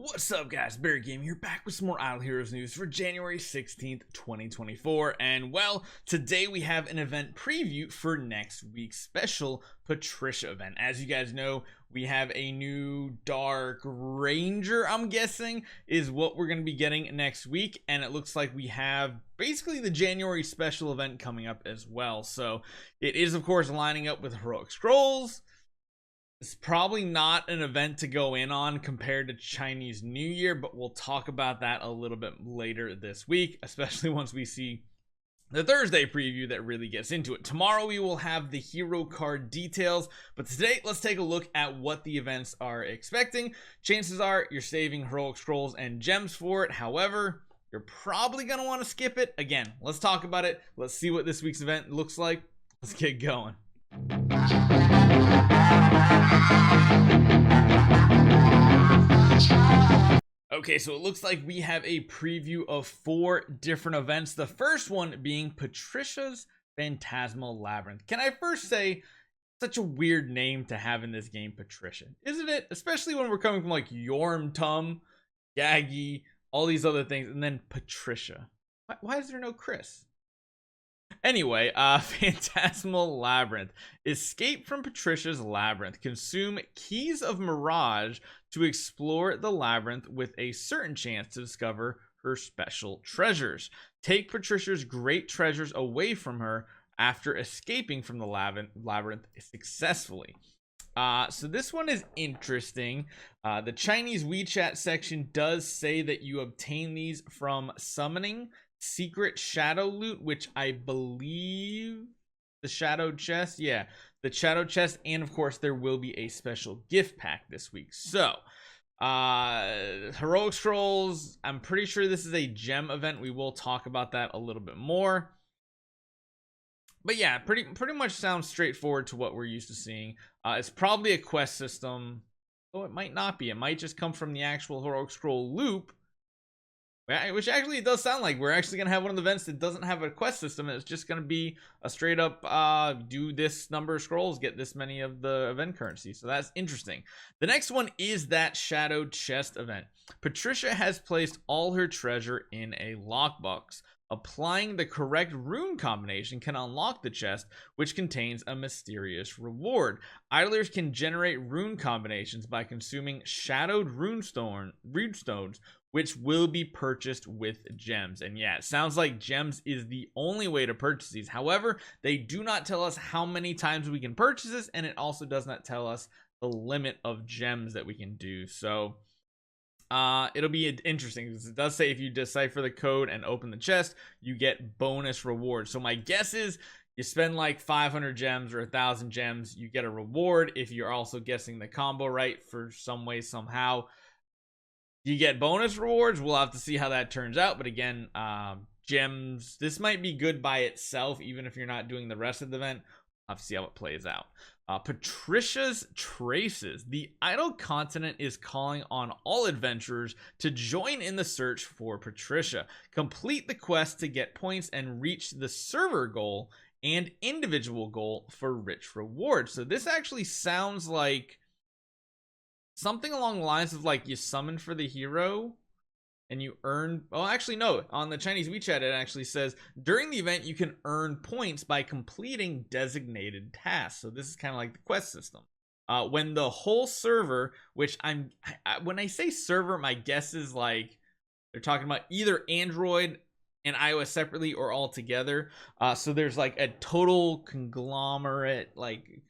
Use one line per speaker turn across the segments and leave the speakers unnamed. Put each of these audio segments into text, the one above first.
What's up, guys? Barry Game here, back with some more Idle Heroes news for January 16th, 2024. And well, today we have an event preview for next week's special Patricia event. As you guys know, we have a new Dark Ranger, I'm guessing, is what we're going to be getting next week. And it looks like we have basically the January special event coming up as well. So it is, of course, lining up with Heroic Scrolls. It's probably not an event to go in on compared to Chinese New Year, but we'll talk about that a little bit later this week, especially once we see the Thursday preview that really gets into it. Tomorrow we will have the hero card details, but today let's take a look at what the events are expecting. Chances are you're saving Heroic Scrolls and Gems for it. However, you're probably going to want to skip it. Again, let's talk about it. Let's see what this week's event looks like. Let's get going. Okay, so it looks like we have a preview of 4 different events. The first one being Patricia's Phantasmal Labyrinth. Can I first say, such a weird name to have in this game, Patricia, isn't it? Especially when we're coming from like Yorm Tum, Gaggy, all these other things, and then Patricia. Why is there no Chris? Anyway, Phantasmal Labyrinth. Escape from Patricia's Labyrinth. Consume Keys of Mirage to explore the labyrinth with a certain chance to discover her special treasures. Take Patricia's great treasures away from her after escaping from the labyrinth successfully. So this one is interesting. The Chinese WeChat section does say that you obtain these from summoning secret shadow loot, which I believe the shadow chest, yeah, the shadow chest, and of course there will be a special gift pack this week. So Heroic Scrolls, I'm pretty sure this is a gem event. We will talk about that a little bit more, but yeah, pretty much sounds straightforward to what we're used to seeing. It's probably a quest system, though it might not be. It might just come from the actual Heroic Scroll loop, which actually it does sound like we're actually going to have one of the events that doesn't have a quest system. It's just going to be a straight up do this number of scrolls, get this many of the event currency. So that's interesting. The next one is that Shadow Chest event. Patricia has placed all her treasure in a lockbox. Applying the correct rune combination can unlock the chest, which contains a mysterious reward. Idlers can generate rune combinations by consuming shadowed runestones, which will be purchased with gems. And yeah, it sounds like gems is the only way to purchase these. However, they do not tell us how many times we can purchase this, and it also does not tell us the limit of gems that we can do. So it'll be interesting because it does say if you decipher the code and open the chest, you get bonus rewards. So my guess is you spend like 500 gems or 1,000 gems, you get a reward. If you're also guessing the combo right for some way, somehow, you get bonus rewards. We'll have to see how that turns out. But again, gems, this might be good by itself, even if you're not doing the rest of the event. We'll have to see how it plays out. Patricia's Traces. The Idle Continent is calling on all adventurers to join in the search for Patricia. Complete the quest to get points and reach the server goal and individual goal for rich rewards. So this actually sounds like something along the lines of like you summon for the hero and you earn, well, actually no, on the Chinese WeChat it actually says during the event you can earn points by completing designated tasks. So this is kind of like the quest system. When the whole server, which when I say server, my guess is like they're talking about either Android and iOS separately or all together. So there's like a total conglomerate, like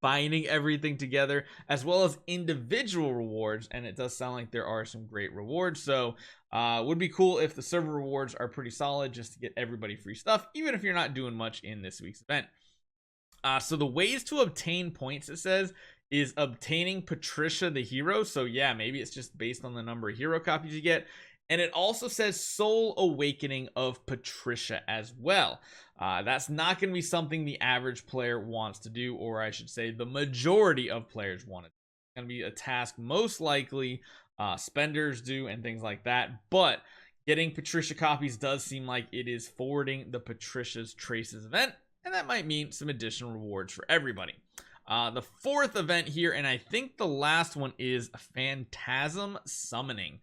binding everything together, as well as individual rewards, and it does sound like there are some great rewards. So would be cool if the server rewards are pretty solid, just to get everybody free stuff, even if you're not doing much in this week's event. So the ways to obtain points, it says, is obtaining Patricia the hero. So yeah, maybe it's just based on the number of hero copies you get. And it also says Soul Awakening of Patricia as well. That's not going to be something the average player wants to do, or I should say the majority of players want it. It's going to be a task most likely spenders do and things like that. But getting Patricia copies does seem like it is forwarding the Patricia's Traces event, and that might mean some additional rewards for everybody. The fourth event here, and I think the last one, is Phantasm Summoning.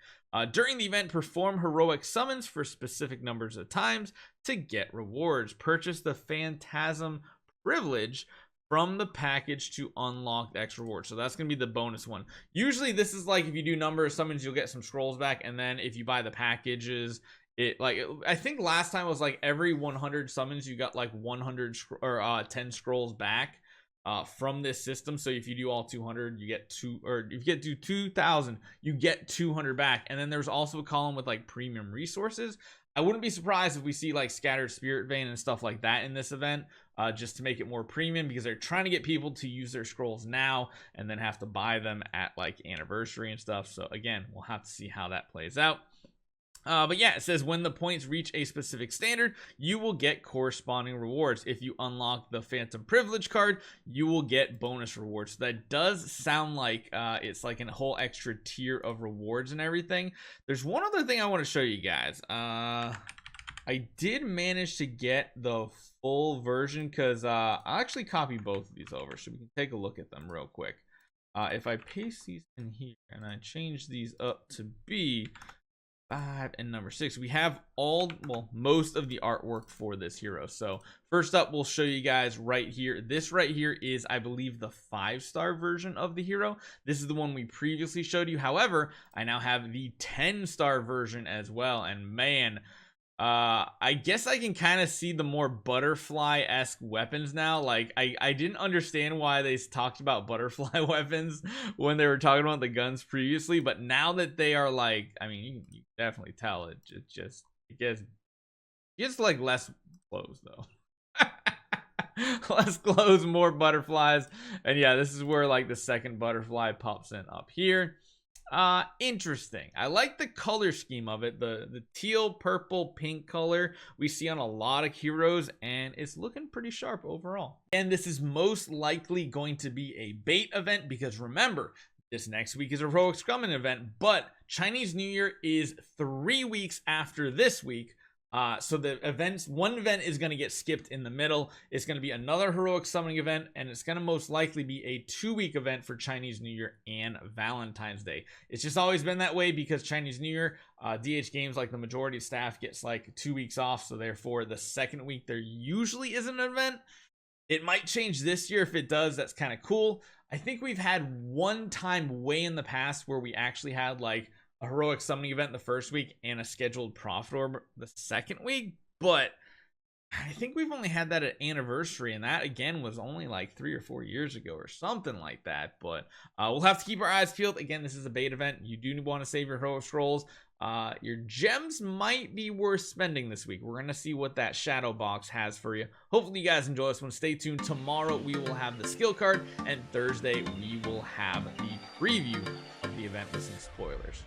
During the event, perform heroic summons for specific numbers of times to get rewards. Purchase the Phantasm Privilege from the package to unlock the extra reward. So that's gonna be the bonus one. Usually this is like, if you do number of summons, you'll get some scrolls back, and then if you buy the packages, I think last time it was like every 100 summons you got like 100 or 10 scrolls back from this system. So if you do all 200, you get if you get to 2,000, you get 200 back. And then there's also a column with like premium resources. I wouldn't be surprised if we see like Scattered Spirit Vein and stuff like that in this event, just to make it more premium, because they're trying to get people to use their scrolls now and then have to buy them at like anniversary and stuff. So again, we'll have to see how that plays out. But yeah, it says when the points reach a specific standard, you will get corresponding rewards. If you unlock the Phantom Privilege card, you will get bonus rewards. So that does sound like it's like a whole extra tier of rewards and everything. There's one other thing I want to show you guys. I did manage to get the full version, because I'll actually copy both of these over so we can take a look at them real quick. If I paste these in here and I change these up to be 5 and number 6, we have most of the artwork for this hero. So first up, we'll show you guys right here. This right here is, I believe, the 5-star version of the hero. This is the one we previously showed you. However, I now have the 10-star version as well, and man, I guess I can kind of see the more butterfly-esque weapons now. Like, I didn't understand why they talked about butterfly weapons when they were talking about the guns previously, but now that they are like, I mean, you definitely tell it gets like less clothes though. Less clothes, more butterflies. And yeah, this is where like the second butterfly pops in up here. Interesting. I like the color scheme of it, the teal, purple, pink color we see on a lot of heroes, and it's looking pretty sharp overall. And this is most likely going to be a bait event, because remember, this next week is a heroic scrumming event, but Chinese New Year is 3 weeks after this week. So the one event is going to get skipped in the middle. It's going to be another heroic summoning event, and it's going to most likely be a 2-week event for Chinese New Year and Valentine's Day. It's just always been that way, because Chinese New Year, DH Games, like the majority of staff, gets like 2 weeks off. So therefore, the second week there usually isn't an event. It might change this year. If it does, that's kind of cool. I think we've had one time way in the past where we actually had like a heroic summoning event the first week and a scheduled Prophet Orb the second week, but I think we've only had that at anniversary, and that again was only like 3 or 4 years ago or something like that. But we'll have to keep our eyes peeled. Again, this is a bait event. You do want to save your heroic scrolls. Your gems might be worth spending this week. We're gonna see what that shadow box has for you. Hopefully you guys enjoy this one. Stay tuned. Tomorrow we will have the skill card, and Thursday we will have the preview of the event with some spoilers.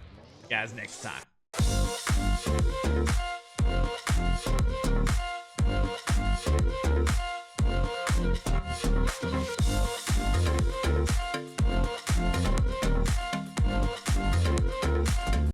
Guys, next time.